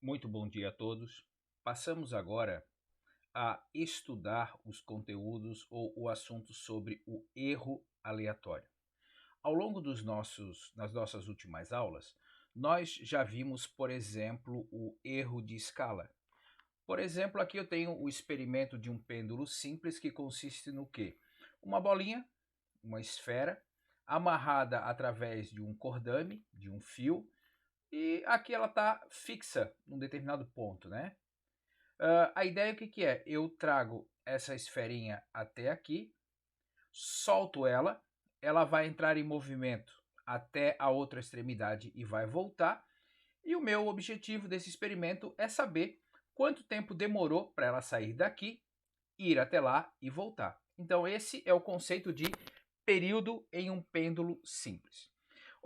Muito bom dia a todos. Passamos agora a estudar os conteúdos ou o assunto sobre o erro aleatório. Ao longo das nossas últimas aulas, nós já vimos, por exemplo, o erro de escala. Por exemplo, aqui eu tenho o experimento de um pêndulo simples que consiste no quê? Uma bolinha, uma esfera, amarrada através de um cordame, de um fio, e aqui ela está fixa num determinado ponto, né? A ideia o que é? Eu trago essa esferinha até aqui, solto ela, ela vai entrar em movimento até a outra extremidade e vai voltar. E o meu objetivo desse experimento é saber quanto tempo demorou para ela sair daqui, ir até lá e voltar. Então esse é o conceito de período em um pêndulo simples.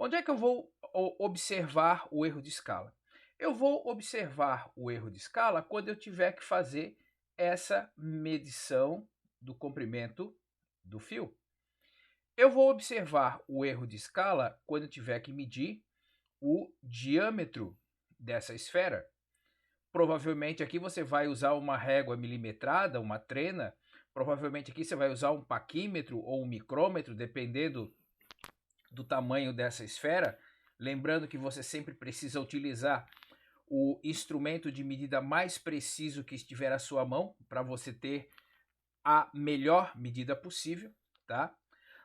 Onde é que eu vou observar o erro de escala? Eu vou observar o erro de escala quando eu tiver que fazer essa medição do comprimento do fio. Eu vou observar o erro de escala quando eu tiver que medir o diâmetro dessa esfera. Provavelmente aqui você vai usar uma régua milimetrada, uma trena. Provavelmente aqui você vai usar um paquímetro ou um micrômetro, dependendo do tamanho dessa esfera. Lembrando que você sempre precisa utilizar o instrumento de medida mais preciso que estiver à sua mão para você ter a melhor medida possível, tá?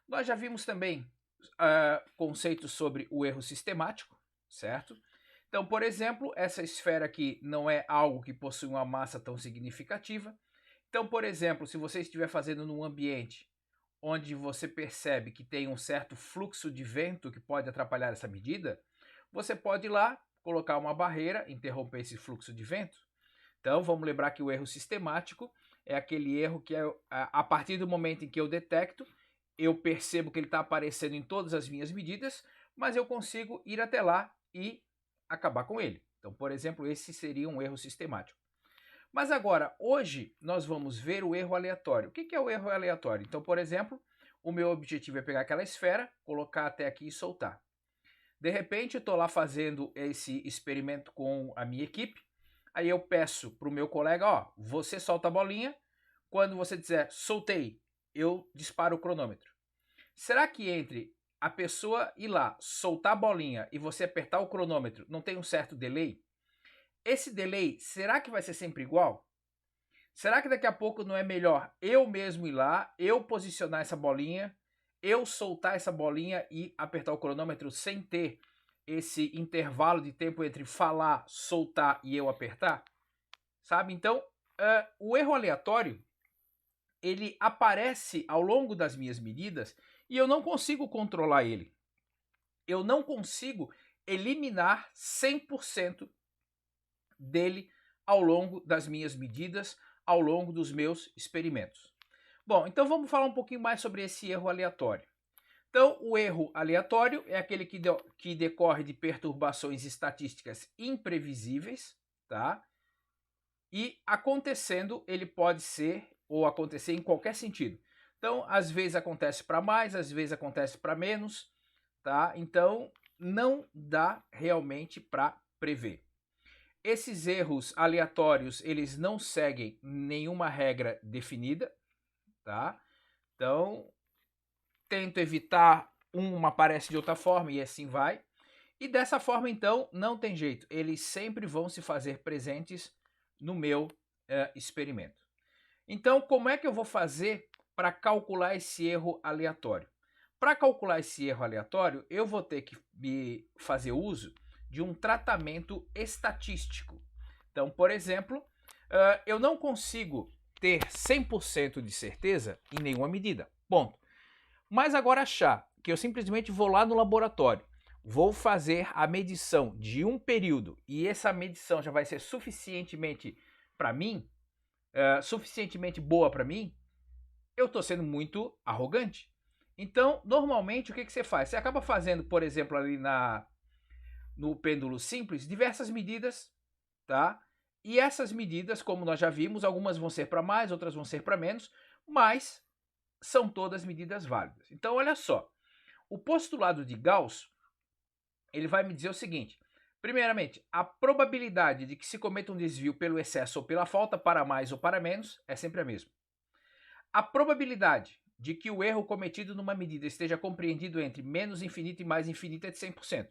Nós já vimos também conceitos sobre o erro sistemático, certo? Então, por exemplo, essa esfera aqui não é algo que possui uma massa tão significativa. Então, por exemplo, se você estiver fazendo num ambiente onde você percebe que tem um certo fluxo de vento que pode atrapalhar essa medida, você pode ir lá, colocar uma barreira, interromper esse fluxo de vento. Então, vamos lembrar que o erro sistemático é aquele erro que é a partir do momento em que eu detecto, eu percebo que ele está aparecendo em todas as minhas medidas, mas eu consigo ir até lá e acabar com ele. Então, por exemplo, esse seria um erro sistemático. Mas agora, hoje, nós vamos ver o erro aleatório. O que é o erro aleatório? Então, por exemplo, o meu objetivo é pegar aquela esfera, colocar até aqui e soltar. De repente, eu estou lá fazendo esse experimento com a minha equipe. Aí eu peço para o meu colega, ó, você solta a bolinha. Quando você dizer soltei, eu disparo o cronômetro. Será que entre a pessoa ir lá, soltar a bolinha e você apertar o cronômetro, não tem um certo delay? Esse delay, será que vai ser sempre igual? Será que daqui a pouco não é melhor eu mesmo ir lá, eu posicionar essa bolinha, eu soltar essa bolinha e apertar o cronômetro sem ter esse intervalo de tempo entre falar, soltar e eu apertar? Sabe? Então, o erro aleatório, ele aparece ao longo das minhas medidas e eu não consigo controlar ele. Eu não consigo eliminar 100% dele ao longo das minhas medidas, ao longo dos meus experimentos. Bom, então vamos falar um pouquinho mais sobre esse erro aleatório. Então, o erro aleatório é aquele que decorre de perturbações estatísticas imprevisíveis, tá? E acontecendo, ele pode ser ou acontecer em qualquer sentido. Então, às vezes acontece para mais, às vezes acontece para menos, tá? Então, não dá realmente para prever. Esses erros aleatórios, eles não seguem nenhuma regra definida, tá? Então, tento evitar uma aparece de outra forma e assim vai. E dessa forma, então, não tem jeito. Eles sempre vão se fazer presentes no meu experimento. Então, como é que eu vou fazer para calcular esse erro aleatório? Para calcular esse erro aleatório, eu vou ter que fazer uso de um tratamento estatístico. Então, por exemplo, eu não consigo ter 100% de certeza em nenhuma medida. Ponto. Mas agora achar que eu simplesmente vou lá no laboratório, vou fazer a medição de um período e essa medição já vai ser suficientemente para mim, suficientemente boa para mim, eu estou sendo muito arrogante. Então, normalmente, o que você faz? Você acaba fazendo, por exemplo, ali no pêndulo simples, diversas medidas, tá? E essas medidas, como nós já vimos, algumas vão ser para mais, outras vão ser para menos, mas são todas medidas válidas. Então, olha só, o postulado de Gauss, ele vai me dizer o seguinte: Primeiramente, a probabilidade de que se cometa um desvio pelo excesso ou pela falta, para mais ou para menos, é sempre a mesma. A probabilidade de que o erro cometido numa medida esteja compreendido entre menos infinito e mais infinito é de 100%.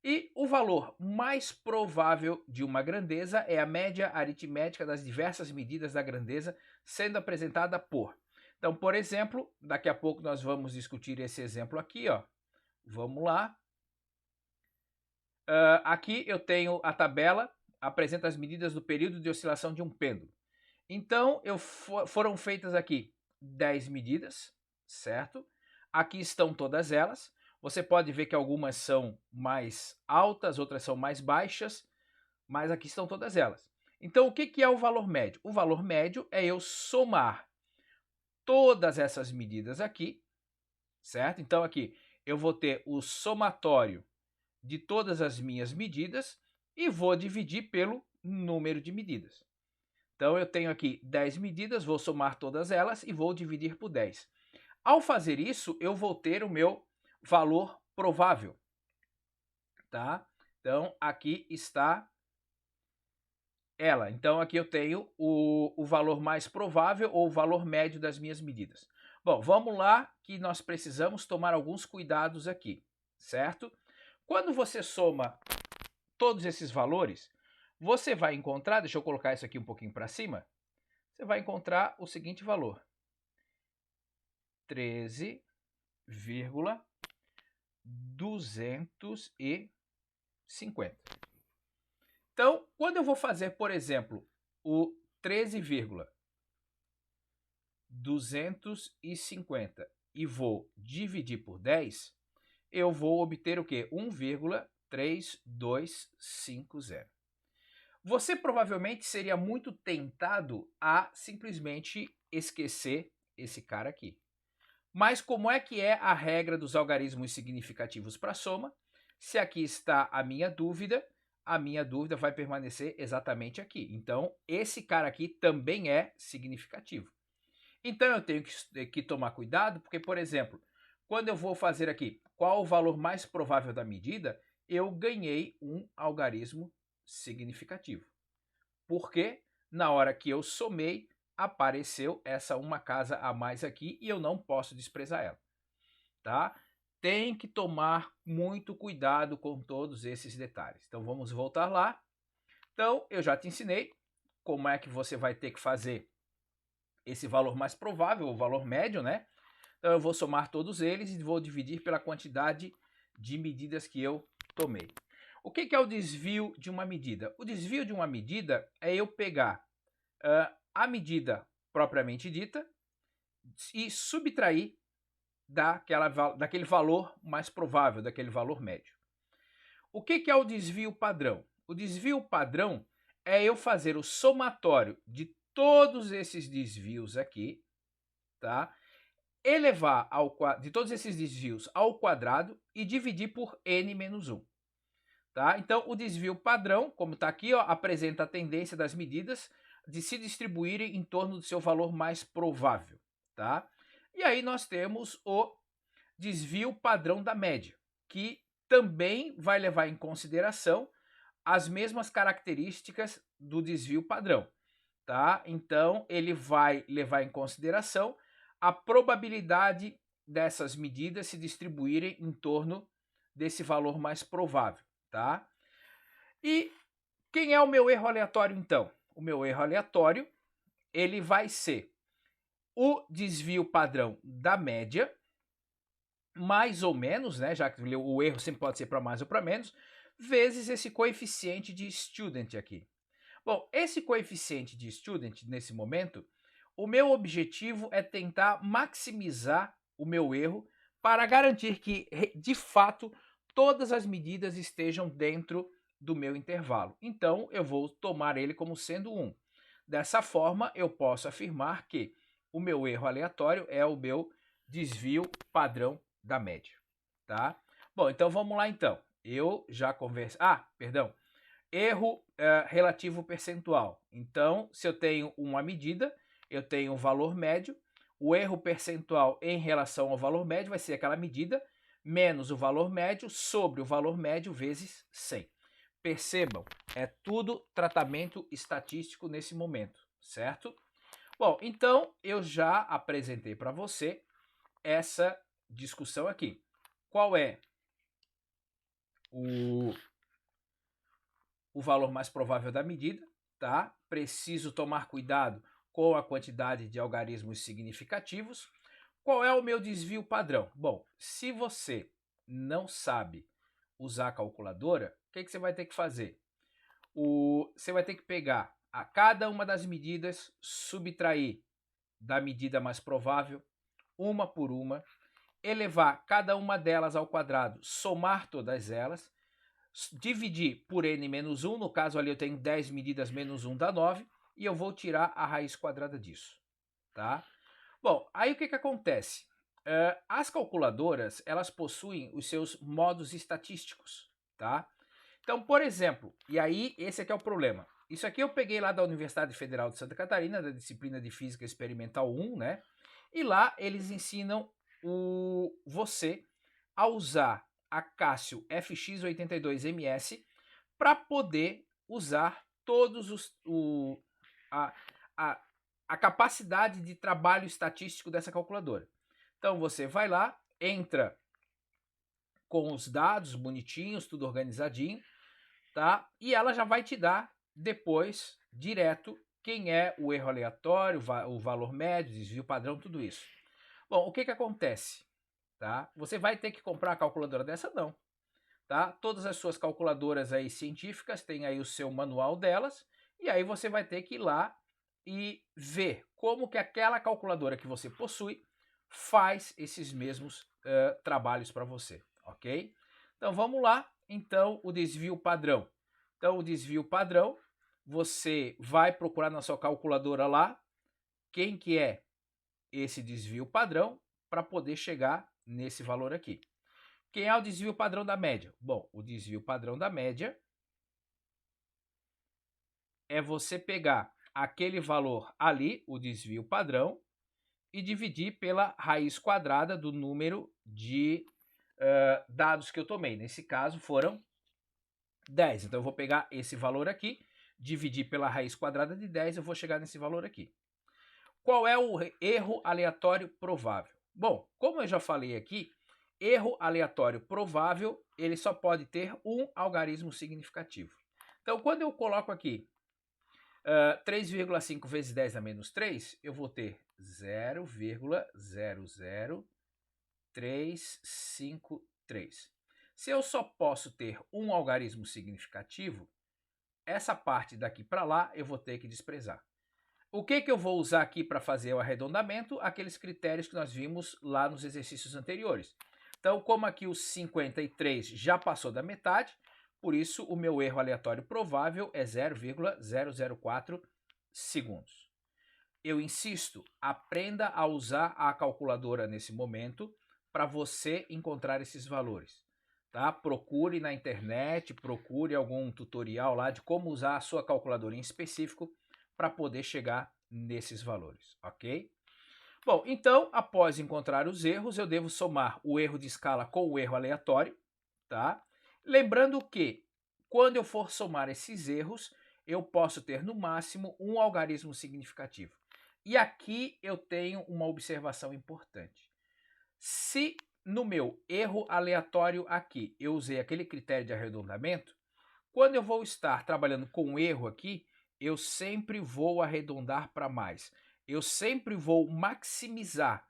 E o valor mais provável de uma grandeza é a média aritmética das diversas medidas da grandeza, sendo apresentada por. Então, por exemplo, daqui a pouco nós vamos discutir esse exemplo aqui, ó. Vamos lá. Aqui eu tenho a tabela, apresenta as medidas do período de oscilação de um pêndulo. Então, foram feitas aqui 10 medidas, certo? Aqui estão todas elas. Você pode ver que algumas são mais altas, outras são mais baixas, mas aqui estão todas elas. Então, o que é o valor médio? O valor médio é eu somar todas essas medidas aqui, certo? Então, aqui eu vou ter o somatório de todas as minhas medidas e vou dividir pelo número de medidas. Então, eu tenho aqui 10 medidas, vou somar todas elas e vou dividir por 10. Ao fazer isso, eu vou ter o meu valor provável, tá? Então, aqui está ela. Então, aqui eu tenho o valor mais provável ou o valor médio das minhas medidas. Bom, vamos lá que nós precisamos tomar alguns cuidados aqui, certo? Quando você soma todos esses valores, você vai encontrar, deixa eu colocar isso aqui um pouquinho para cima, você vai encontrar o seguinte valor: 13,250. Então, quando eu vou fazer, por exemplo, o 13,250 e vou dividir por 10, eu vou obter o quê? 1,3250. Você provavelmente seria muito tentado a simplesmente esquecer esse cara aqui. Mas como é que é a regra dos algarismos significativos para soma? Se aqui está a minha dúvida vai permanecer exatamente aqui. Então, esse cara aqui também é significativo. Então, eu tenho que tomar cuidado, porque, por exemplo, quando eu vou fazer aqui qual o valor mais provável da medida, eu ganhei um algarismo significativo. Porque na hora que eu somei, apareceu essa uma casa a mais aqui e eu não posso desprezar ela, tá? Tem que tomar muito cuidado com todos esses detalhes. Então vamos voltar lá. Então eu já te ensinei como é que você vai ter que fazer esse valor mais provável, o valor médio, né? Então eu vou somar todos eles e vou dividir pela quantidade de medidas que eu tomei. O que é o desvio de uma medida? O desvio de uma medida é eu pegar a medida propriamente dita e subtrair daquele valor mais provável, daquele valor médio. O que é o desvio padrão? O desvio padrão é eu fazer o somatório de todos esses desvios aqui, tá? Elevar de todos esses desvios ao quadrado e dividir por n menos 1. Tá? Então, o desvio padrão, como está aqui, ó, apresenta a tendência das medidas de se distribuírem em torno do seu valor mais provável. Tá? E aí nós temos o desvio padrão da média, que também vai levar em consideração as mesmas características do desvio padrão. Tá? Então, ele vai levar em consideração a probabilidade dessas medidas se distribuírem em torno desse valor mais provável. Tá? E quem é o meu erro aleatório, então? O meu erro aleatório, ele vai ser o desvio padrão da média, mais ou menos, né, já que o erro sempre pode ser para mais ou para menos, vezes esse coeficiente de student aqui. Bom, esse coeficiente de student, nesse momento, o meu objetivo é tentar maximizar o meu erro para garantir que, de fato, todas as medidas estejam dentro do meu intervalo. Então, eu vou tomar ele como sendo 1. Dessa forma, eu posso afirmar que o meu erro aleatório é o meu desvio padrão da média. Tá? Bom, então vamos lá então. Eu já conversei... perdão. Erro relativo percentual. Então, se eu tenho uma medida, eu tenho um valor médio. O erro percentual em relação ao valor médio vai ser aquela medida menos o valor médio sobre o valor médio vezes 100. Percebam, é tudo tratamento estatístico nesse momento, certo? Bom, então eu já apresentei para você essa discussão aqui. Qual é o valor mais provável da medida, tá? Preciso tomar cuidado com a quantidade de algarismos significativos. Qual é o meu desvio padrão? Bom, se você não sabe usar a calculadora, o que você vai ter que fazer? Você vai ter que pegar a cada uma das medidas, subtrair da medida mais provável, uma por uma, elevar cada uma delas ao quadrado, somar todas elas, dividir por n menos 1, no caso ali eu tenho 10 medidas menos 1 dá 9, e eu vou tirar a raiz quadrada disso, tá? Bom, aí o que acontece? As calculadoras, elas possuem os seus modos estatísticos, tá? Então, por exemplo, e aí esse aqui é o problema. Isso aqui eu peguei lá da Universidade Federal de Santa Catarina, da disciplina de Física Experimental 1, né? E lá eles ensinam você a usar a Casio FX82MS para poder usar todos a, a, a capacidade de trabalho estatístico dessa calculadora. Então você vai lá, entra com os dados bonitinhos, tudo organizadinho, tá? E ela já vai te dar depois, direto, quem é o erro aleatório, o valor médio, desvio padrão, tudo isso. Bom, o que acontece? Tá? Você vai ter que comprar a calculadora dessa? Não. Tá? Todas as suas calculadoras aí científicas têm aí o seu manual delas, e aí você vai ter que ir lá e ver como que aquela calculadora que você possui faz esses mesmos trabalhos para você, ok? Então vamos lá, então o desvio padrão. Então o desvio padrão, você vai procurar na sua calculadora lá quem que é esse desvio padrão para poder chegar nesse valor aqui. Quem é o desvio padrão da média? Bom, o desvio padrão da média é você pegar aquele valor ali, o desvio padrão, e dividir pela raiz quadrada do número de dados que eu tomei. Nesse caso foram 10. Então eu vou pegar esse valor aqui, dividir pela raiz quadrada de 10, eu vou chegar nesse valor aqui. Qual é o erro aleatório provável? Bom, como eu já falei aqui, erro aleatório provável, ele só pode ter um algarismo significativo. Então, quando eu coloco aqui 3,5 vezes 10 a menos 3, eu vou ter 0,00353. Se eu só posso ter um algarismo significativo, essa parte daqui para lá eu vou ter que desprezar. O que eu vou usar aqui para fazer o arredondamento? Aqueles critérios que nós vimos lá nos exercícios anteriores. Então, como aqui o 53 já passou da metade, por isso o meu erro aleatório provável é 0,004 segundos. Eu insisto, aprenda a usar a calculadora nesse momento para você encontrar esses valores. Tá? Procure na internet, procure algum tutorial lá de como usar a sua calculadora em específico para poder chegar nesses valores, ok? Bom, então, após encontrar os erros, eu devo somar o erro de escala com o erro aleatório, tá? Lembrando que, quando eu for somar esses erros, eu posso ter no máximo um algarismo significativo. E aqui eu tenho uma observação importante. Se no meu erro aleatório aqui eu usei aquele critério de arredondamento, quando eu vou estar trabalhando com um erro aqui, eu sempre vou arredondar para mais. Eu sempre vou maximizar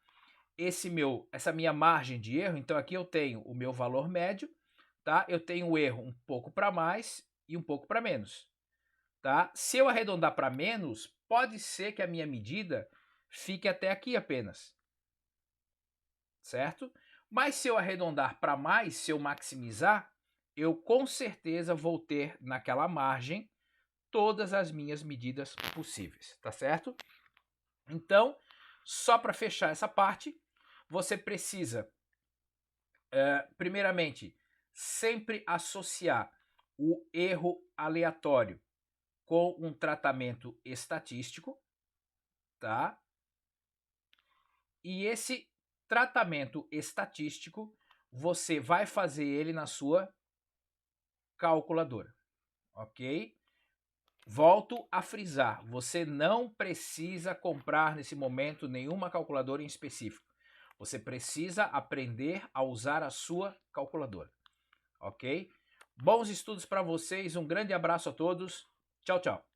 essa minha margem de erro. Então aqui eu tenho o meu valor médio, tá? Eu tenho o erro um pouco para mais e um pouco para menos, tá? Se eu arredondar para menos, pode ser que a minha medida fique até aqui apenas, certo? Mas se eu arredondar para mais, se eu maximizar, eu com certeza vou ter naquela margem todas as minhas medidas possíveis, tá certo? Então, só para fechar essa parte, você precisa, primeiramente, sempre associar o erro aleatório com um tratamento estatístico, tá? E esse tratamento estatístico você vai fazer ele na sua calculadora, ok? Volto a frisar, você não precisa comprar nesse momento nenhuma calculadora em específico. Você precisa aprender a usar a sua calculadora, ok? Bons estudos para vocês, um grande abraço a todos. Tchau, tchau.